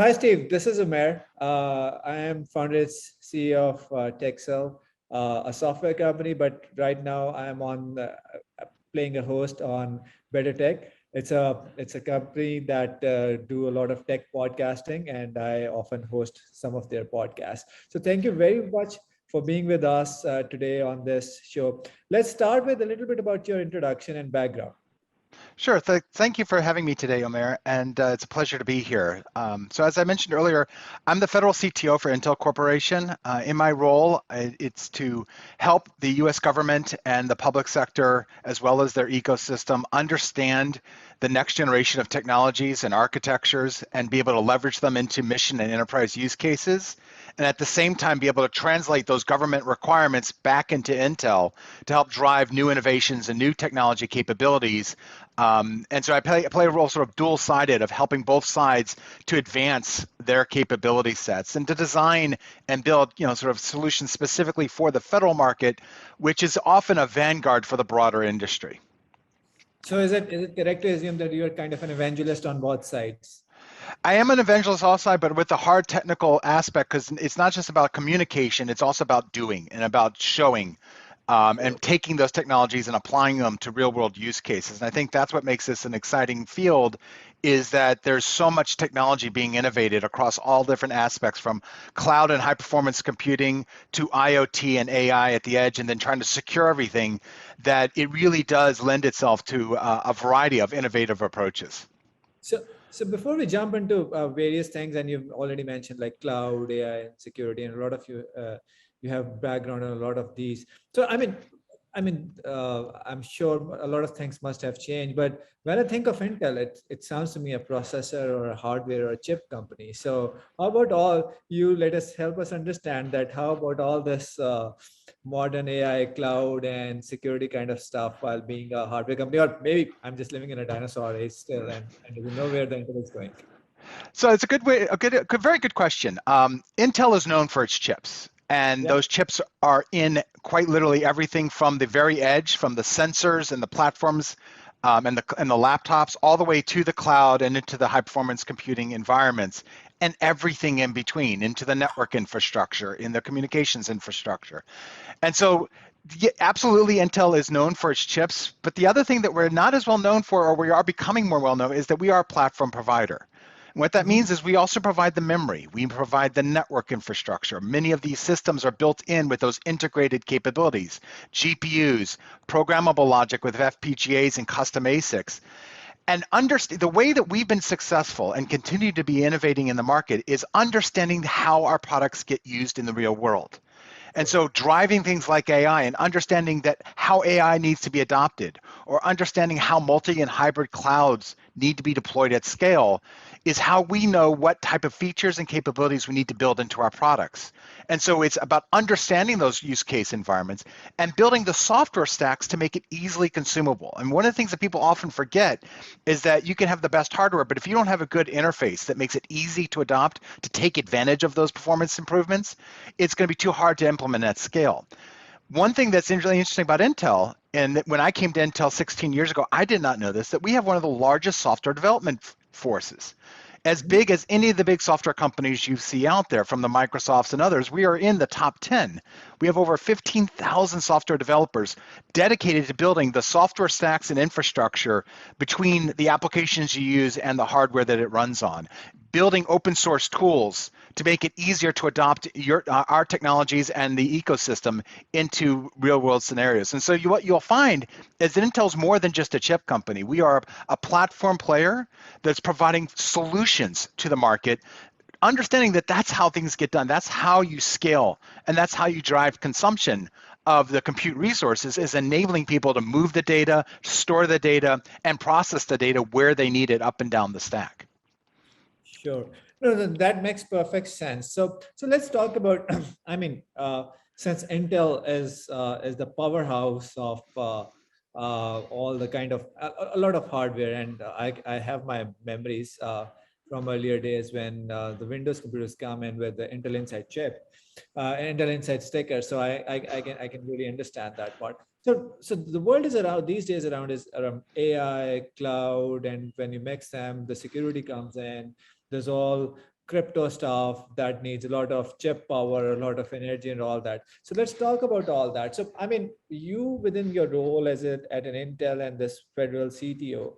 Hi, Steve. This is Umair. I am founder and CEO of tkxel, a software company, but right now I am on playing a host on Better Tech. It's a company that do a lot of tech podcasting, and I often host some of their podcasts. So thank you very much for being with us today on this show. Let's start with a little bit about your introduction and background. Sure. Thank you for having me today, Omer, and it's a pleasure to be here. So as I mentioned earlier, I'm the federal CTO for Intel Corporation. In my role, it's to help the U.S. government and the public sector, as well as their ecosystem, understand the next generation of technologies and architectures and be able to leverage them into mission and enterprise use cases. And at the same time, be able to translate those government requirements back into Intel to help drive new innovations and new technology capabilities. And so I play a role sort of dual-sided of helping both sides to advance their capability sets and to design and build, sort of solutions specifically for the federal market, which is often a vanguard for the broader industry. So is it correct to assume that you're kind of an evangelist on both sides? I am an evangelist also, but with the hard technical aspect, because it's not just about communication, it's also about doing and about showing and taking those technologies and applying them to real world use cases. And I think that's what makes this an exciting field, is that there's so much technology being innovated across all different aspects, from cloud and high performance computing to IoT and AI at the edge, and then trying to secure everything, that it really does lend itself to a variety of innovative approaches. So before we jump into various things, and you've already mentioned like cloud, AI, and security, and a lot of you have background on a lot of these. So I'm sure a lot of things must have changed. But when I think of Intel, it sounds to me a processor or a hardware or a chip company. So how about all you let us help us understand that? How about all this modern AI, cloud, and security kind of stuff while being a hardware company? Or maybe I'm just living in a dinosaur age still and doesn't know where the Intel is going. So it's a very good question. Intel is known for its chips, and those chips are in quite literally everything from the very edge, from the sensors and the platforms and the laptops, all the way to the cloud and into the high performance computing environments, and everything in between, into the network infrastructure, in the communications infrastructure. And so absolutely, Intel is known for its chips, but the other thing that we're not as well known for, or we are becoming more well known, is that we are a platform provider. And what that means is we also provide the memory, we provide the network infrastructure. Many of these systems are built in with those integrated capabilities, GPUs, programmable logic with FPGAs and custom ASICs. And the way that we've been successful and continue to be innovating in the market is understanding how our products get used in the real world. And so driving things like AI and understanding that how AI needs to be adopted, or understanding how multi and hybrid clouds need to be deployed at scale, is how we know what type of features and capabilities we need to build into our products. And so it's about understanding those use case environments and building the software stacks to make it easily consumable. And one of the things that people often forget is that you can have the best hardware, but if you don't have a good interface that makes it easy to adopt, to take advantage of those performance improvements, it's going to be too hard to implement at scale. One thing that's really interesting about Intel, and when I came to Intel 16 years ago, I did not know this, that we have one of the largest software development forces. As big as any of the big software companies you see out there, from the Microsofts and others, we are in the top 10. We have over 15,000 software developers dedicated to building the software stacks and infrastructure between the applications you use and the hardware that it runs on, building open source tools to make it easier to adopt our technologies and the ecosystem into real world scenarios. And so what you'll find is that Intel's more than just a chip company. We are a platform player that's providing solutions to the market, understanding that that's how things get done. That's how you scale, and that's how you drive consumption of the compute resources, is enabling people to move the data, store the data, and process the data where they need it up and down the stack. Sure. No, that makes perfect sense. So let's talk about, since Intel is the powerhouse of all the kind of, a lot of hardware, and I have my memories from earlier days when the Windows computers come in with the Intel Inside chip, Intel Inside sticker. So I can really understand that part. So the world is around these days around AI, cloud, and when you mix them, the security comes in. There's all crypto stuff that needs a lot of chip power, a lot of energy, and all that. So let's talk about all that. So, I mean, you within your role as at an Intel and this federal CTO,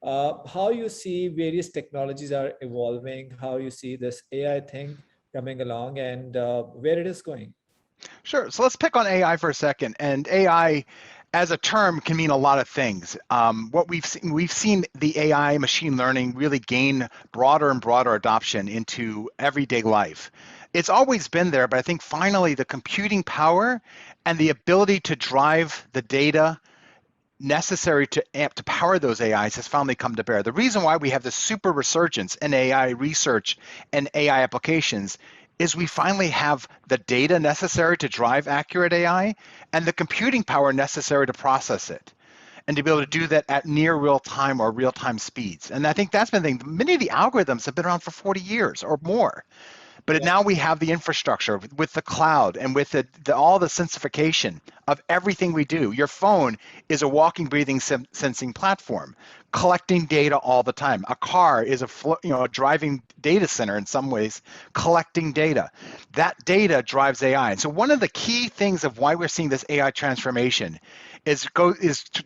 how you see various technologies are evolving, how you see this AI thing coming along, and where it is going. Sure. So let's pick on AI for a second. And AI, as a term, can mean a lot of things. What we've seen the AI machine learning really gain broader and broader adoption into everyday life. It's always been there, but I think finally the computing power and the ability to drive the data necessary to power those AIs has finally come to bear. The reason why we have this super resurgence in AI research and AI applications is we finally have the data necessary to drive accurate AI and the computing power necessary to process it and to be able to do that at near real time or real time speeds. And I think that's been the thing. Many of the algorithms have been around for 40 years or more. But Yeah. now we have the infrastructure with the cloud and with all the sensification of everything we do. Your phone is a walking, breathing, sensing platform, collecting data all the time. A car is a driving data center in some ways, collecting data. That data drives AI. And so one of the key things of why we're seeing this AI transformation is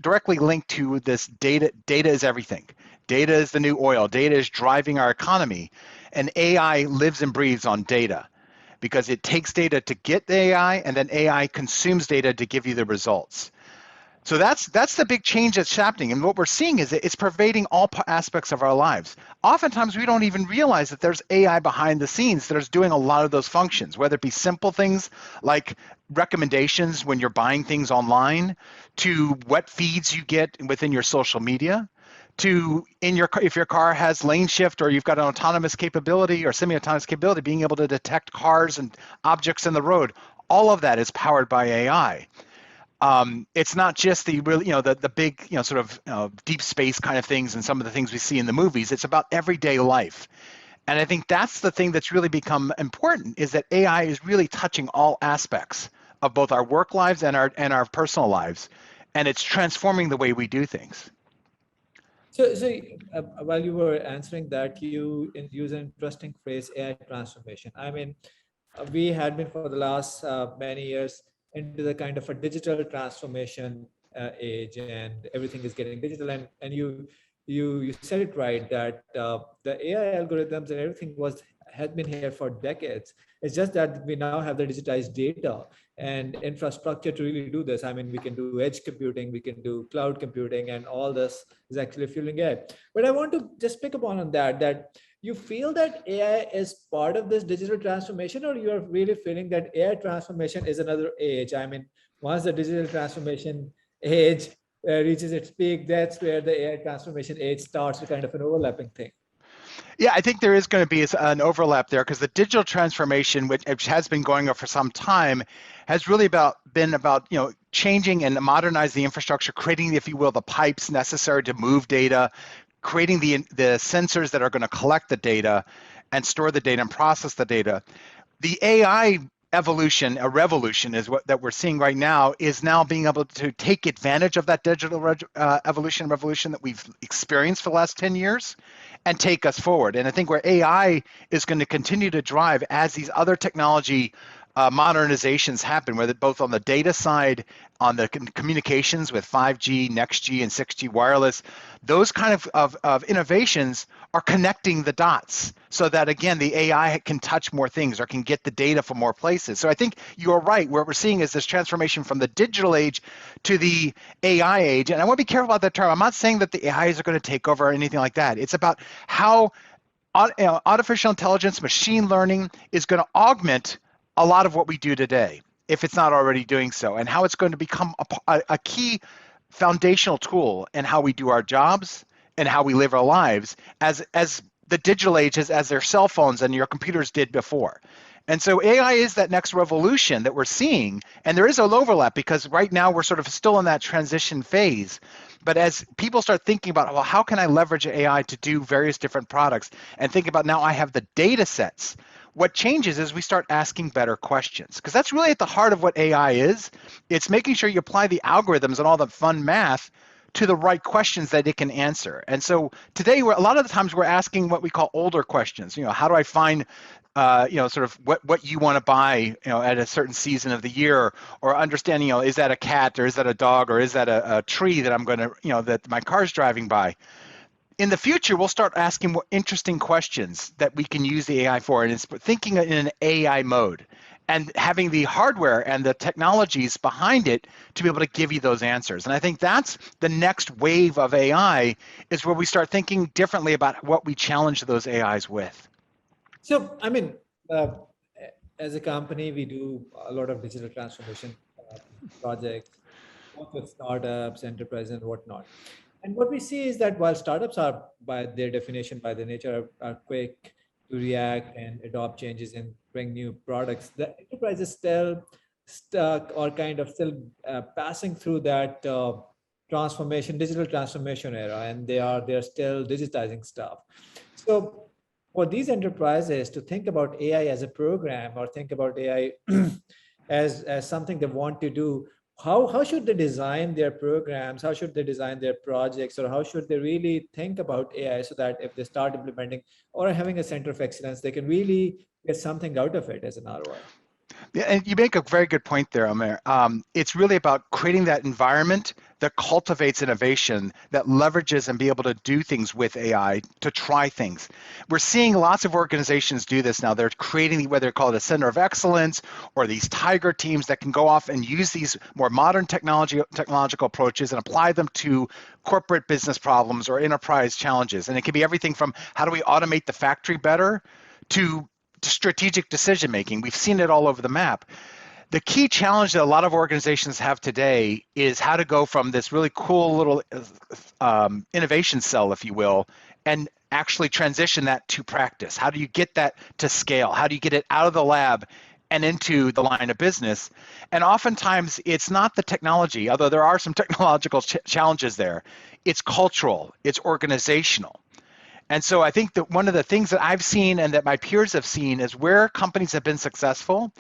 directly linked to this data. Data is everything. Data is the new oil. Data is driving our economy. And AI lives and breathes on data because it takes data to get the AI, and then AI consumes data to give you the results. So that's the big change that's happening. And what we're seeing is that it's pervading all aspects of our lives. Oftentimes, we don't even realize that there's AI behind the scenes that is doing a lot of those functions, whether it be simple things like recommendations when you're buying things online, to what feeds you get within your social media, to if your car has lane shift or you've got an autonomous capability or semi-autonomous capability, being able to detect cars and objects in the road. All of that is powered by AI. It's not just the really, the big, sort of deep space kind of things and some of the things we see in the movies. It's about everyday life. And I think that's the thing that's really become important, is that AI is really touching all aspects of both our work lives and our personal lives. And it's transforming the way we do things. So, while you were answering that, you use an interesting phrase, AI transformation. I mean, we had been for the last many years into the kind of a digital transformation age, and everything is getting digital. And you said it right that the AI algorithms and everything had been here for decades. It's just that we now have the digitized data and infrastructure to really do this. I mean, we can do edge computing, we can do cloud computing, and all this is actually fueling AI. But I want to just pick up on that you feel that AI is part of this digital transformation, or you're really feeling that AI transformation is another age? I mean, once the digital transformation age reaches its peak, that's where the AI transformation age starts to kind of an overlapping thing. Yeah, I think there is going to be an overlap there because the digital transformation, which has been going on for some time, has really been about changing and modernizing the infrastructure, creating, if you will, the pipes necessary to move data, creating the sensors that are going to collect the data and store the data and process the data. The AI evolution, a revolution, is what that we're seeing right now, is now being able to take advantage of that digital revolution that we've experienced for the last 10 years and take us forward. And I think where AI is going to continue to drive as these other technology modernizations happen, whether both on the data side, on the communications with 5G, NextG, and 6G wireless, those kind of innovations are connecting the dots so that, again, the AI can touch more things or can get the data from more places. So I think you're right. What we're seeing is this transformation from the digital age to the AI age. And I want to be careful about that term. I'm not saying that the AIs are going to take over or anything like that. It's about how artificial intelligence, machine learning is going to augment a lot of what we do today, if it's not already doing so, and how it's going to become a key foundational tool in how we do our jobs and how we live our lives as the digital age as their cell phones and your computers did before. And so AI is that next revolution that we're seeing, and there is an overlap because right now we're sort of still in that transition phase. But as people start thinking about, well, how can I leverage AI to do various different products, and think about now I have the data sets, what changes is we start asking better questions, because that's really at the heart of what AI is. It's making sure you apply the algorithms and all the fun math to the right questions that it can answer. And so today, a lot of the times we're asking what we call older questions. How do I find sort of what you want to buy, at a certain season of the year, or understanding, is that a cat, or is that a dog, or is that a tree that I'm going to, that my car's driving by. In the future, we'll start asking more interesting questions that we can use the AI for, and it's thinking in an AI mode and having the hardware and the technologies behind it to be able to give you those answers. And I think that's the next wave of AI, is where we start thinking differently about what we challenge those AIs with. So, I mean, uh, as a company, we do a lot of digital transformation projects, both with startups, enterprise, and whatnot. And what we see is that while startups are, by their definition, by their nature, are quick to react and adopt changes and bring new products, the enterprise is still stuck or kind of still passing through that transformation, digital transformation era, and they're still digitizing stuff. So for these enterprises to think about AI as a program or think about AI as something they want to do, how should they design their programs? How should they design their projects? Or how should they really think about AI so that if they start implementing or having a center of excellence, they can really get something out of it as an ROI? Yeah, and you make a very good point there, Amir. It's really about creating that environment that cultivates innovation, that leverages and be able to do things with AI, to try things. We're seeing lots of organizations do this now. They're creating, whether call it a center of excellence or these tiger teams that can go off and use these more modern technological approaches and apply them to corporate business problems or enterprise challenges. And it can be everything from how do we automate the factory better to strategic decision making. We've seen it all over the map. The key challenge that a lot of organizations have today is how to go from this really cool little innovation cell, if you will, and actually transition that to practice. How do you get that to scale? How do you get it out of the lab and into the line of business? And oftentimes it's not the technology, although there are some technological challenges there. It's cultural, it's organizational. And so I think that one of the things that I've seen and that my peers have seen is where companies have been successful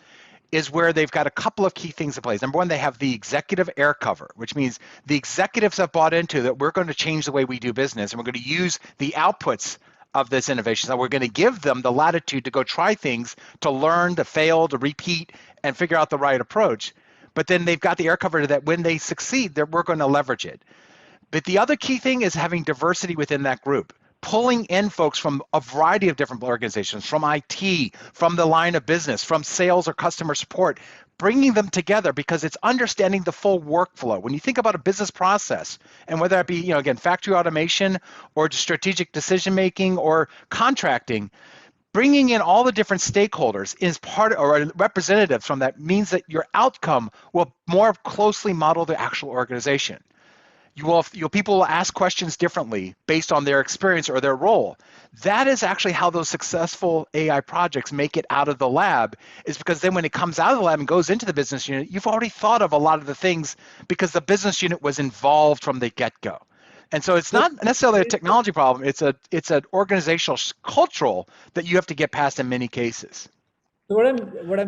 is where they've got a couple of key things in place. Number one, they have the executive air cover, which means the executives have bought into that we're going to change the way we do business, and we're going to use the outputs of this innovation. So we're going to give them the latitude to go try things, to learn, to fail, to repeat, and figure out the right approach. But then they've got the air cover that when they succeed, we're going to leverage it. But the other key thing is having diversity within that group, pulling in folks from a variety of different organizations, from IT, from the line of business, from sales or customer support, bringing them together because it's understanding the full workflow. When you think about a business process, and whether that be, again, factory automation or strategic decision-making or contracting, bringing in all the different stakeholders is part or representatives from that means that your outcome will more closely model the actual organization. People will ask questions differently based on their experience or their role. That is actually how those successful AI projects make it out of the lab, is because then when it comes out of the lab and goes into the business unit, you've already thought of a lot of the things because the business unit was involved from the get-go. And so it's not necessarily a technology problem, it's an organizational cultural that you have to get past in many cases. So what we're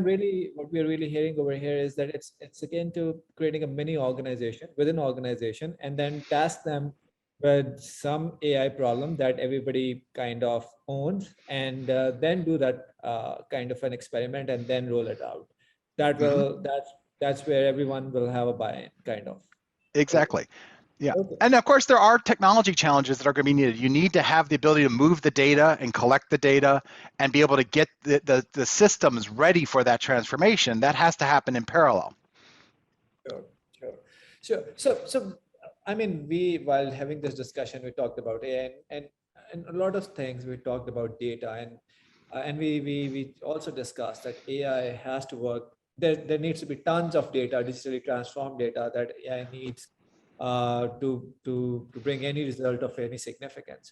really hearing over here is that it's akin to creating a mini organization within organization and then task them with some AI problem that everybody kind of owns, and then do that kind of an experiment and then roll it out. That's where everyone will have a buy-in, kind of. Exactly. Yeah. Okay. And of course, there are technology challenges that are going to be needed. You need to have the ability to move the data and collect the data and be able to get the systems ready for that transformation. That has to happen in parallel. Sure, sure, sure. So, I mean, while having this discussion, we talked about AI and a lot of things. We talked about data, and we also discussed that AI has to work. There needs to be tons of data, digitally transformed data that AI needs to bring any result of any significance.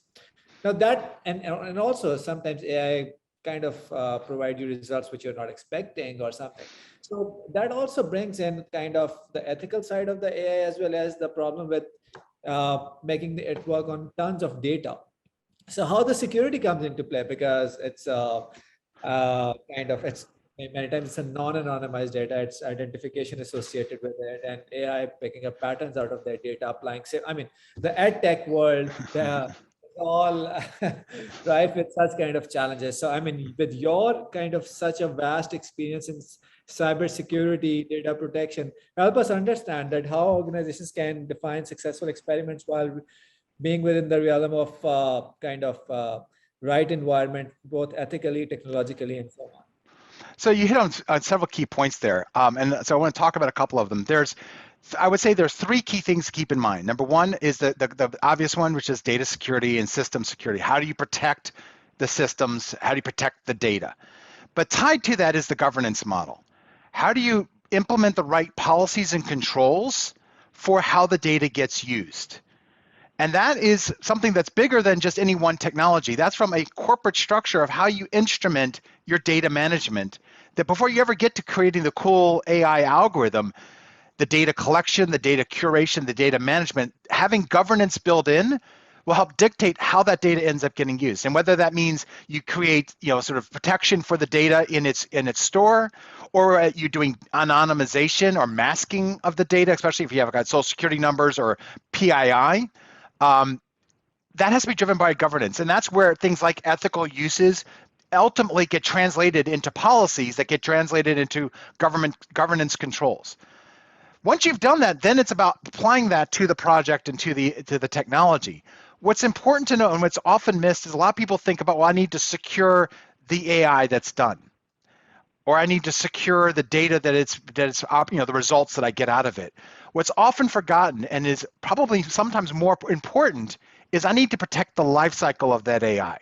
Now that and also sometimes AI kind of provide you results which you're not expecting or something. So that also brings in kind of the ethical side of the AI as well as the problem with making it work on tons of data. So how the security comes into play, because it's kind of it's Many times it's a non-anonymized data, it's identification associated with it, and AI picking up patterns out of that data, applying. I mean, the ed tech world, the all rife with such kind of challenges. So, I mean, with your kind of such a vast experience in cybersecurity, data protection, help us understand that how organizations can define successful experiments while being within the realm of right environment, both ethically, technologically, and so on. So you hit on several key points there, and so I want to talk about a couple of them. I would say there's three key things to keep in mind. Number one is the obvious one, which is data security and system security. How do you protect the systems? How do you protect the data? But tied to that is the governance model. How do you implement the right policies and controls for how the data gets used? And that is something that's bigger than just any one technology. That's from a corporate structure of how you instrument your data management, that before you ever get to creating the cool AI algorithm, the data collection, the data curation, the data management, having governance built in will help dictate how that data ends up getting used. And whether that means you create, sort of protection for the data in its store, or you're doing anonymization or masking of the data, especially if you have got social security numbers or PII, that has to be driven by governance. And that's where things like ethical uses ultimately get translated into policies that get translated into governance controls. Once you've done that, then it's about applying that to the project and to the technology. What's important to know, and what's often missed, is a lot of people think about, well, I need to secure the AI that's done, or I need to secure the data that it's the results that I get out of it. What's often forgotten, and is probably sometimes more important, is I need to protect the life cycle of that AI.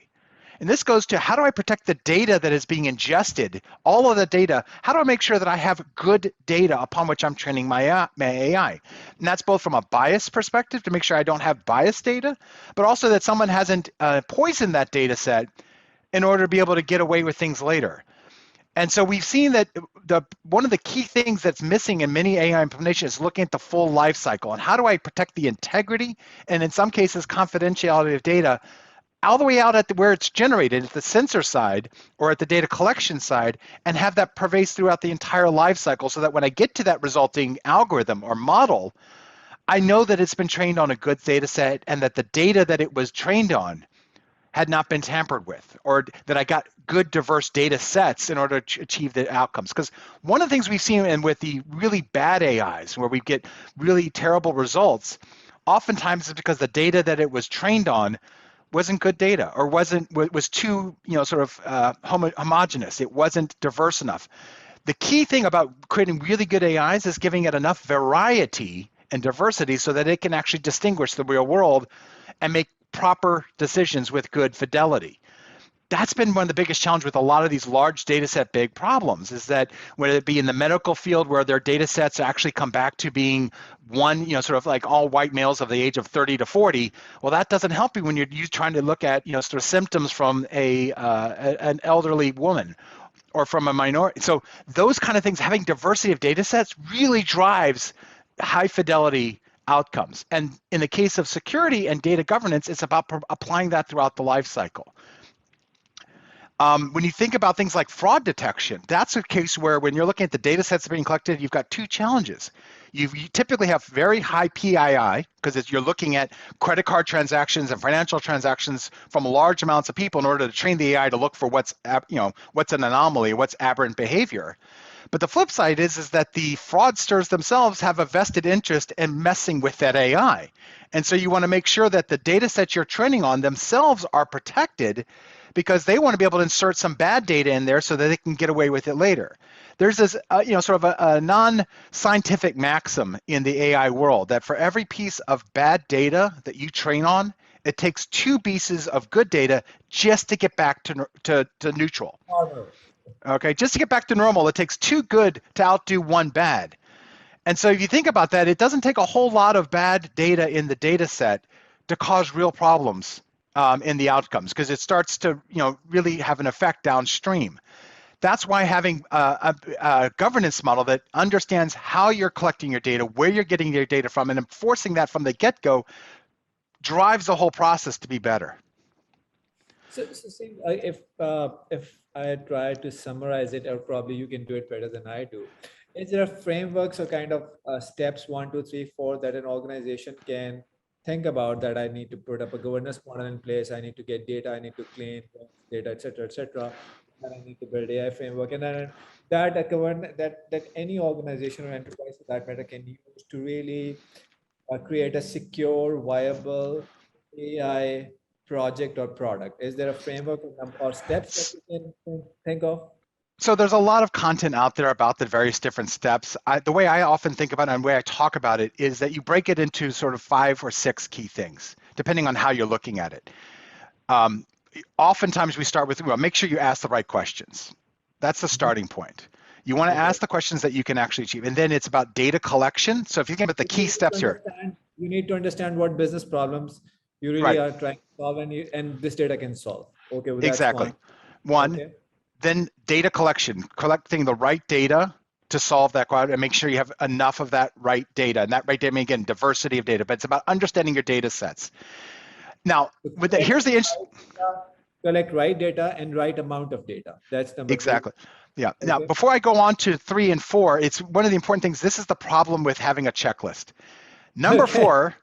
And this goes to, how do I protect the data that is being ingested, all of the data? How do I make sure that I have good data upon which I'm training my AI? And that's both from a bias perspective, to make sure I don't have biased data, but also that someone hasn't poisoned that data set in order to be able to get away with things later. And so we've seen that one of the key things that's missing in many AI implementations is looking at the full life cycle, and how do I protect the integrity and, in some cases, confidentiality of data all the way out at where it's generated, at the sensor side or at the data collection side, and have that pervade throughout the entire life cycle, so that when I get to that resulting algorithm or model, I know that it's been trained on a good data set, and that the data that it was trained on had not been tampered with, or that I got good diverse data sets in order to achieve the outcomes. Because one of the things we've seen, and with the really bad AIs, where we get really terrible results, oftentimes is because the data that it was trained on wasn't good data, or was too homogeneous. It wasn't diverse enough. The key thing about creating really good AIs is giving it enough variety and diversity so that it can actually distinguish the real world and make proper decisions with good fidelity. That's been one of the biggest challenges with a lot of these large data set big problems, is that whether it be in the medical field, where their data sets actually come back to being one, sort of like all white males of the age of 30 to 40, well, that doesn't help you when you're trying to look at, sort of symptoms from an elderly woman or from a minority. So those kind of things, having diversity of data sets really drives high fidelity outcomes. And in the case of security and data governance, it's about applying that throughout the life cycle. When you think about things like fraud detection, that's a case where, when you're looking at the data sets being collected, you've got two challenges. You typically have very high PII, because you're looking at credit card transactions and financial transactions from large amounts of people in order to train the AI to look for what's an anomaly, what's aberrant behavior. But the flip side is that the fraudsters themselves have a vested interest in messing with that AI. And so you want to make sure that the data sets you're training on themselves are protected, because they want to be able to insert some bad data in there so that they can get away with it later. There's this, sort of a non-scientific maxim in the AI world, that for every piece of bad data that you train on, it takes 2 pieces of good data just to get back to neutral. Okay, just to get back to normal, it takes 2 good to outdo 1 bad. And so if you think about that, it doesn't take a whole lot of bad data in the data set to cause real problems in the outcomes, because it starts to really have an effect downstream. That's why having a governance model that understands how you're collecting your data, where you're getting your data from, and enforcing that from the get-go drives the whole process to be better. So see, if I try to summarize it, or probably you can do it better than I do, is there a frameworks or kind of steps 1, 2, 3, 4 that an organization can think about, that I need to put up a governance model in place, I need to get data, I need to clean data, etc., and I need to build AI framework, and then that that any organization or enterprise for that matter can use to really create a secure, viable AI project or product? Is there a framework or steps that you can think of? So there's a lot of content out there about the various different steps. The way I often think about it and the way I talk about it is that you break it into sort of 5 or 6 key things, depending on how you're looking at it. Um, Oftentimes we start with, well, make sure you ask the right questions. That's the Mhm. starting point. You want to Okay. ask the questions that you can actually achieve. And then it's about data collection. So if you think about the key steps here, You need to understand what business problems you really right, are trying to solve, and this data can solve. Okay, well, that's exactly. one. One, Okay. then data collection, collecting the right data to solve that question and make sure you have enough of that right data. And that right data, I mean, again, diversity of data, but it's about understanding your data sets. Now, So here's the collect right data and right amount of data. That's number two. exactly. Yeah. Now, Okay. before I go on to 3 and 4, it's one of the important things. This is the problem with having a checklist. Number Okay. 4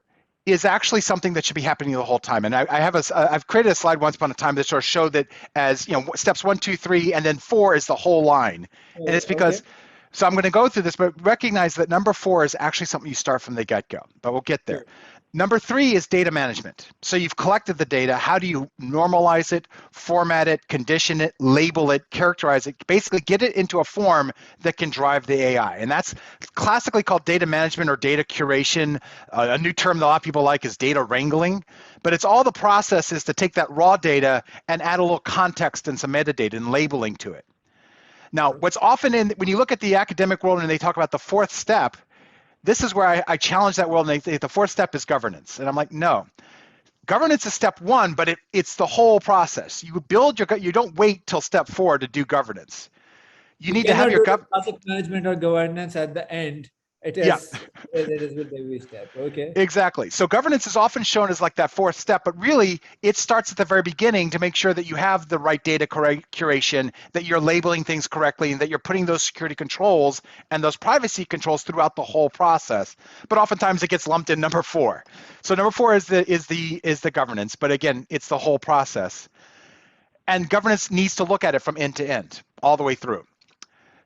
is actually something that should be happening the whole time. And I've created a slide once upon a time that sort of showed that as steps 1, 2, 3, and then 4 is the whole line. And it's Okay. because so I'm going to go through this, but recognize that number 4 is actually something you start from the get-go. But we'll get there. Sure. Number 3 is data management. So you've collected the data. How do you normalize it, format it, condition it, label it, characterize it, basically get it into a form that can drive the AI? And that's classically called data management or data curation. A new term that a lot of people like is data wrangling. But it's all the processes to take that raw data and add a little context and some metadata and labeling to it. Now, Sure. what's often when you look at the academic world and they talk about the 4th step, this is where I challenge that world, and they say the 4th step is governance. And I'm like, no. Governance is step 1, but it's the whole process. You don't wait till step 4 to do governance. You You need to have cannot your do the project management or governance at the end. It yeah, is it is with every step. Okay. exactly. So governance is often shown as like that 4th step, but really it starts at the very beginning to make sure that you have the right data curation, that you're labeling things correctly, and that you're putting those security controls and those privacy controls throughout the whole process. But oftentimes it gets lumped in number 4. So number 4 is the governance, but again, it's the whole process. And governance needs to look at it from end to end, all the way through.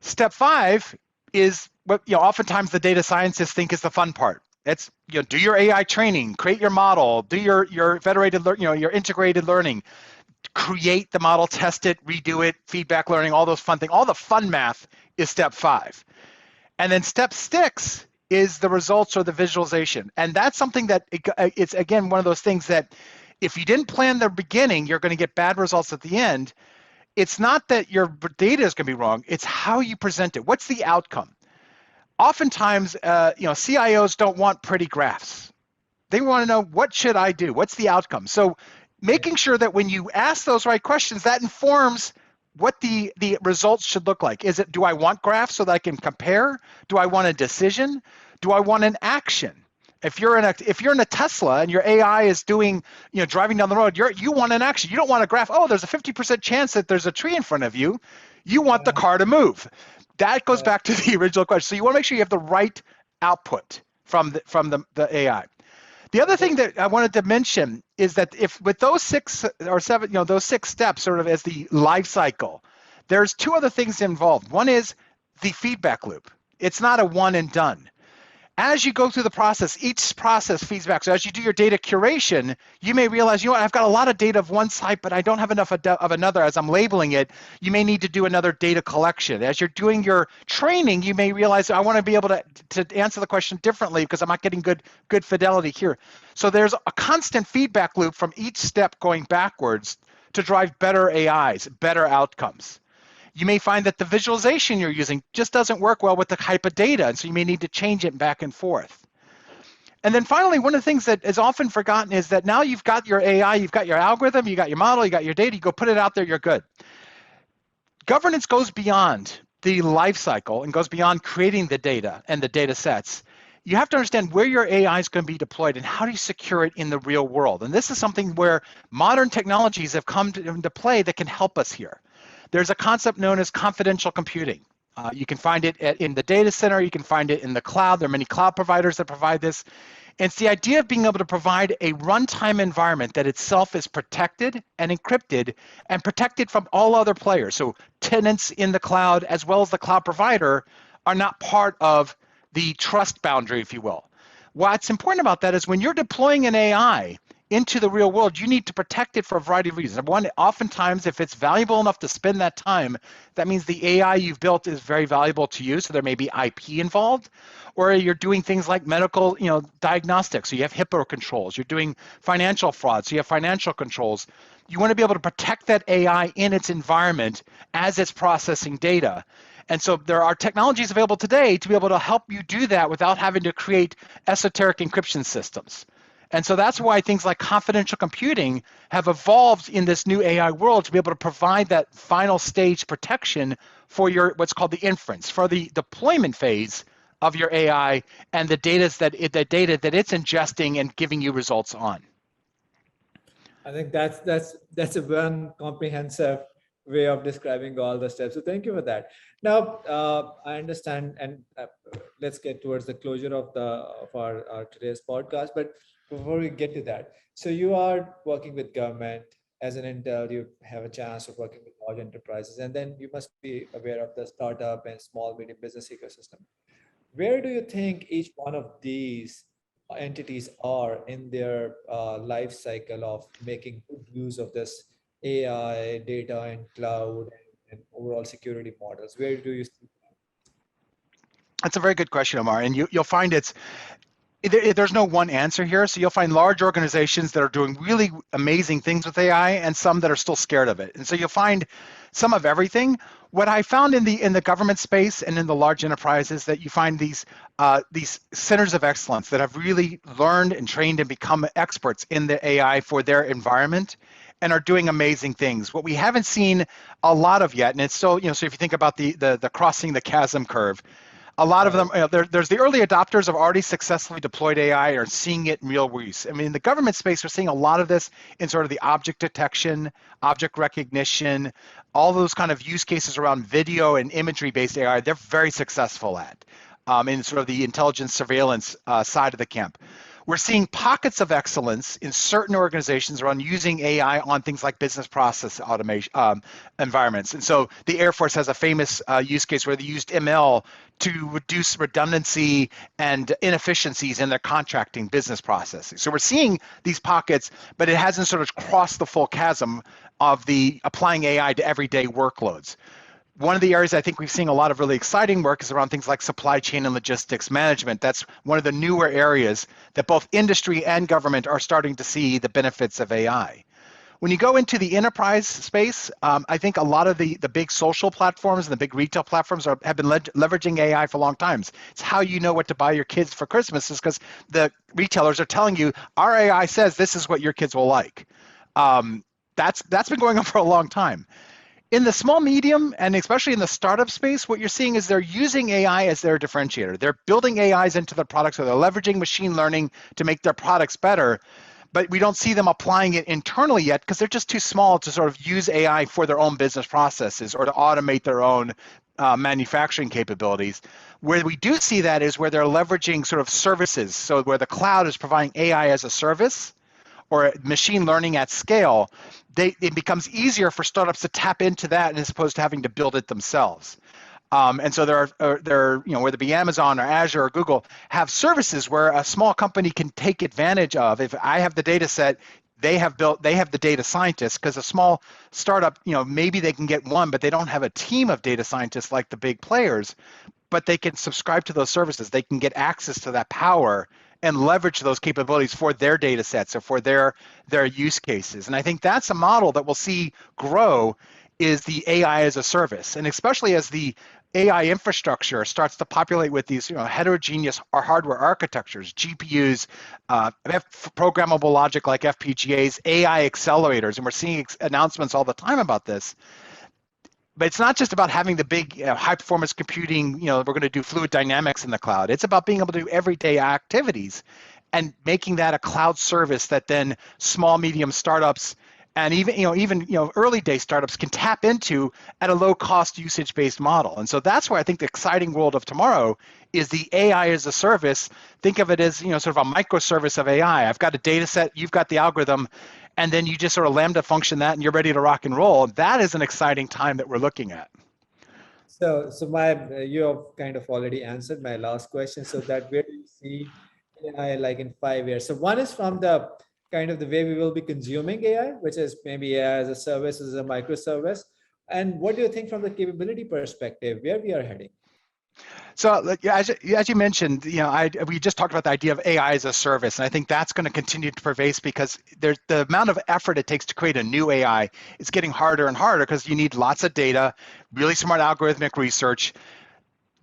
Step 5 is what oftentimes the data scientists think is the fun part. It's do your AI training, create your model, do your federated your integrated learning, create the model, test it, redo it, feedback learning, all those fun things. All the fun math is step 5. And then step 6 is the results or the visualization. And that's something that it's again one of those things that if you didn't plan the beginning, you're going to get bad results at the end. It's not that your data is going to be wrong, it's how you present it. What's the outcome? Oftentimes, CIOs don't want pretty graphs. They want to know, what should I do? What's the outcome? So Right. making sure that when you ask those right questions, that informs what the results should look like. Is it, do I want graphs so that I can compare? Do I want a decision? Do I want an action? If you're in a Tesla and your AI is doing, driving down the road, you want an action. You don't want a graph. Oh, there's a 50% chance that there's a tree in front of you. You want the Yeah. car to move. That goes Yeah. back to the original question. So you want to make sure you have the right output from the AI. The other Okay. thing that I wanted to mention is that if with those 6 or 7, those 6 steps sort of as the life cycle, there's 2 other things involved. One is the feedback loop. It's not a one and done. As you go through the process, each process feeds back. So as you do your data curation, you may realize, I've got a lot of data of one type, but I don't have enough of another. As I'm labeling it, you may need to do another data collection. As you're doing your training, you may realize, I want to be able to answer the question differently because I'm not getting good fidelity here. So there's a constant feedback loop from each step going backwards to drive better AIs, better outcomes. You may find that the visualization you're using just doesn't work well with the type of data, and so you may need to change it back and forth. And then finally, one of the things that is often forgotten is that now you've got your AI, you've got your algorithm, you got your model, you got your data, you go put it out there, you're good. Governance goes beyond the life cycle and goes beyond creating the data and the data sets. you have to understand where your AI is going to be deployed and how do you secure it in the real world. And this is something where modern technologies have come into play that can help us here. There's a concept known as confidential computing. You can find it in the data center. You can find it in the cloud. There are many cloud providers that provide this. And it's the idea of being able to provide a runtime environment that itself is protected and encrypted and protected from all other players. So tenants in the cloud, as well as the cloud provider, are not part of the trust boundary, if you will. What's important about that is when you're deploying an AI into the real world, you need to protect it for a variety of reasons. One, oftentimes, if it's valuable enough to spend that time, that means the AI you've built is very valuable to you, so there may be IP involved, or you're doing things like medical, diagnostics, so you have HIPAA controls. You're doing financial fraud, so you have financial controls. You want to be able to protect that AI in its environment as it's processing data. And so there are technologies available today to be able to help you do that without having to create esoteric encryption systems. And so that's why things like confidential computing have evolved in this new AI world to be able to provide that final stage protection for your what's called the inference, for the deployment phase of your AI and the data that it's ingesting and giving you results on. I think that's a one comprehensive way of describing all the steps. So thank you for that. Now I understand, and let's get towards the closure of our today's podcast. But before we get to that, so you are working with government as an Intel. You have a chance of working with large enterprises, and then you must be aware of the startup and small medium business ecosystem. Where do you think each one of these entities are in their life cycle of making good use of this AI, data, and cloud and overall security models? Where do you see? That's a very good question, Omar. And you'll find there's no one answer here. So you'll find large organizations that are doing really amazing things with AI and some that are still scared of it. And so you'll find some of everything. What I found in the government space and in the large enterprises that you find these centers of excellence that have really learned and trained and become experts in the AI for their environment and are doing amazing things. What we haven't seen a lot of yet, and it's still, so if you think about the crossing the chasm curve, a lot of them, there's the early adopters have already successfully deployed AI or seeing it in real use. I mean, in the government space, we're seeing a lot of this in sort of the object detection, object recognition, all those kind of use cases around video and imagery-based AI, they're very successful at in sort of the intelligence surveillance side of the camp. We're seeing pockets of excellence in certain organizations around using AI on things like business process automation environments. And so the Air Force has a famous use case where they used ML to reduce redundancy and inefficiencies in their contracting business processes. So we're seeing these pockets, but it hasn't sort of crossed the full chasm of the applying AI to everyday workloads. One of the areas I think we've seen a lot of really exciting work is around things like supply chain and logistics management. That's one of the newer areas that both industry and government are starting to see the benefits of AI. When you go into the enterprise space, I think a lot of the big social platforms and the big retail platforms have been leveraging AI for long times. It's how you know what to buy your kids for Christmas is because the retailers are telling you, our AI says this is what your kids will like. That's been going on for a long time. In the small, medium, and especially in the startup space, what you're seeing is they're using AI as their differentiator. They're building AIs into their products, or they're leveraging machine learning to make their products better, but we don't see them applying it internally yet because they're just too small to sort of use AI for their own business processes or to automate their own manufacturing capabilities. Where we do see that is where they're leveraging sort of services, so where the cloud is providing AI as a service, or machine learning at scale, it becomes easier for startups to tap into that as opposed to having to build it themselves. And so there are, whether it be Amazon or Azure or Google, have services where a small company can take advantage of. If I have the data set, they have the data scientists, because a small startup, maybe they can get one, but they don't have a team of data scientists like the big players, but they can subscribe to those services. They can get access to that power and leverage those capabilities for their data sets or for their use cases. And I think that's a model that we'll see grow, is the AI as a service. And especially as the AI infrastructure starts to populate with these heterogeneous hardware architectures, GPUs, programmable logic like FPGAs, AI accelerators, and we're seeing announcements all the time about this. But it's not just about having the big high performance computing, we're going to do fluid dynamics in the cloud. It's about being able to do everyday activities and making that a cloud service that then small, medium startups and even early day startups can tap into at a low cost usage based model. And so that's why I think the exciting world of tomorrow is the AI as a service. Think of it as sort of a microservice of AI. I've got a data set, you've got the algorithm, and then you just sort of Lambda function that and you're ready to rock and roll. That is an exciting time that we're looking at. So you have kind of already answered my last question. So that where do you see AI like in 5 years? So one is from the kind of the way we will be consuming AI, which is maybe AI as a service, as a microservice. And what do you think from the capability perspective, where we are heading? So as you mentioned, we just talked about the idea of AI as a service, and I think that's going to continue to pervade because there's the amount of effort it takes to create a new AI is getting harder and harder because you need lots of data, really smart algorithmic research.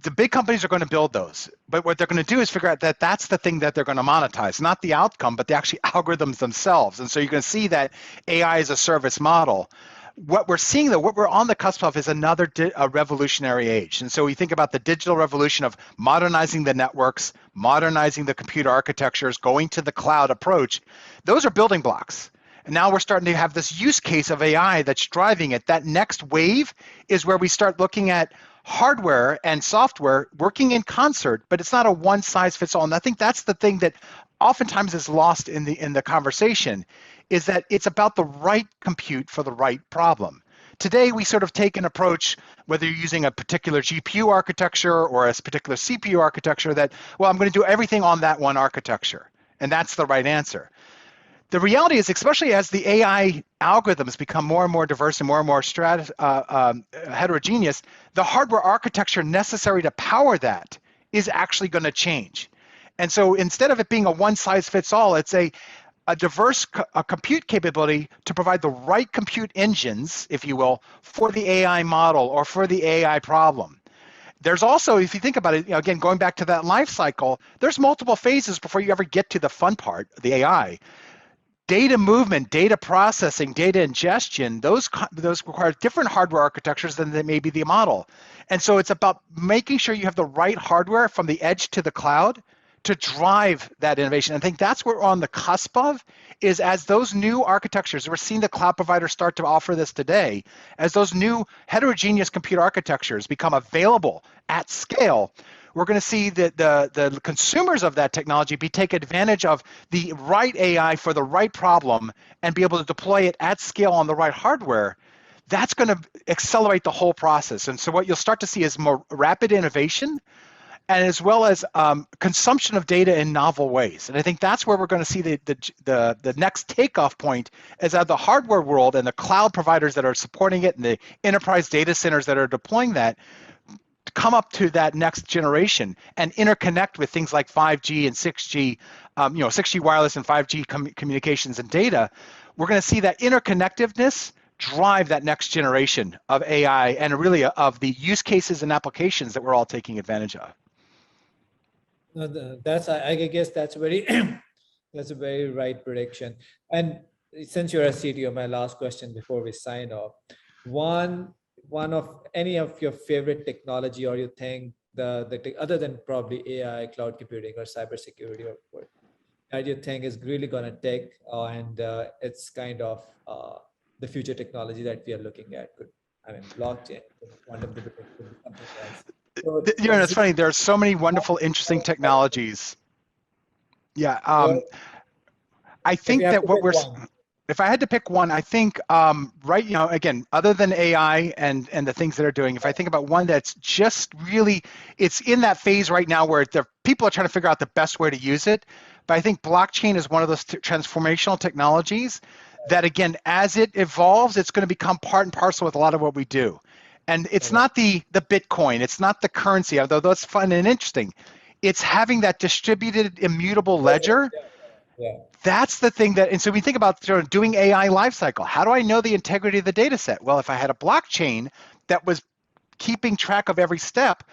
The big companies are going to build those, but what they're going to do is figure out that that's the thing that they're going to monetize, not the outcome, but the actual algorithms themselves. And so you're going to see that AI as a service model. What we're seeing, though, what we're on the cusp of is another revolutionary age. And so we think about the digital revolution of modernizing the networks, modernizing the computer architectures, going to the cloud approach. Those are building blocks. And now we're starting to have this use case of AI that's driving it. That next wave is where we start looking at hardware and software working in concert, but it's not a one size fits all. And I think that's the thing that oftentimes is lost in the conversation, is that it's about the right compute for the right problem. Today, we sort of take an approach, whether you're using a particular GPU architecture or a particular CPU architecture, that, well, I'm going to do everything on that one architecture, and that's the right answer. The reality is, especially as the AI algorithms become more and more diverse and more heterogeneous, the hardware architecture necessary to power that is actually going to change. And so instead of it being a one-size-fits-all, it's a diverse compute capability to provide the right compute engines, if you will, for the AI model or for the AI problem. There's also, if you think about it, again, going back to that life cycle, there's multiple phases before you ever get to the fun part, the AI. Data movement, data processing, data ingestion, those require different hardware architectures than they may be the model. And so it's about making sure you have the right hardware from the edge to the cloud to drive that innovation. I think that's what we're on the cusp of, is as those new architectures, we're seeing the cloud providers start to offer this today, as those new heterogeneous computer architectures become available at scale, we're going to see that the consumers of that technology take advantage of the right AI for the right problem and be able to deploy it at scale on the right hardware. That's going to accelerate the whole process. And so what you'll start to see is more rapid innovation, and as well as consumption of data in novel ways. And I think that's where we're going to see the next takeoff point, is that the hardware world and the cloud providers that are supporting it and the enterprise data centers that are deploying that come up to that next generation and interconnect with things like 5G and 6G, 6G wireless and 5G communications and data. We're going to see that interconnectiveness drive that next generation of AI and really of the use cases and applications that we're all taking advantage of. No, I guess that's very that's a very right prediction. And since you're a CTO, my last question before we sign off: one of any of your favorite technology, or you think other than probably AI, cloud computing, or cybersecurity, or what that you think is really going to take, and it's kind of the future technology that we are looking at? Blockchain, quantum computing, could be something else. So, It's funny. There are so many wonderful, interesting technologies. Yeah, I think that if I had to pick one, I think again, other than AI and the things that are doing, if I think about one that's just really, it's in that phase right now where people are trying to figure out the best way to use it. But I think blockchain is one of those transformational technologies that, again, as it evolves, it's going to become part and parcel with a lot of what we do. And it's not the Bitcoin, it's not the currency, although that's fun and interesting. It's having that distributed immutable ledger. Yeah. That's the thing and so we think about sort of doing AI lifecycle. How do I know the integrity of the data set? Well, if I had a blockchain that was keeping track of every step,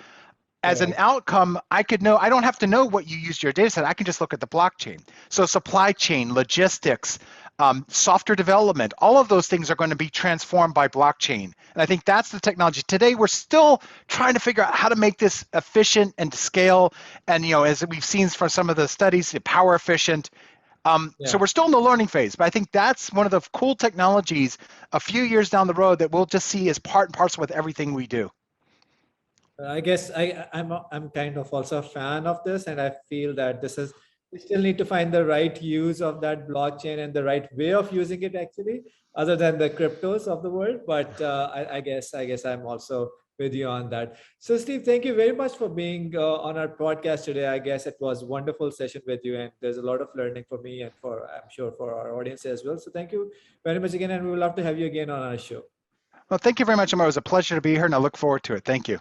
as an outcome, I could know, I don't have to know what you used your data set. I can just look at the blockchain. So supply chain, logistics, software development, all of those things are going to be transformed by blockchain. And I think that's the technology. Today, we're still trying to figure out how to make this efficient and to scale. And, as we've seen from some of the studies, power efficient. So we're still in the learning phase, but I think that's one of the cool technologies a few years down the road that we'll just see as part and parcel with everything we do. I guess I'm kind of also a fan of this, and I feel that we still need to find the right use of that blockchain and the right way of using it actually, other than the cryptos of the world. But I guess I'm also with you on that. So Steve, thank you very much for being on our podcast today. I guess it was a wonderful session with you, and there's a lot of learning for me and for I'm sure for our audience as well. So thank you very much again, and we would love to have you again on our show. Well, thank you very much, Amar. It was a pleasure to be here, and I look forward to it. Thank you.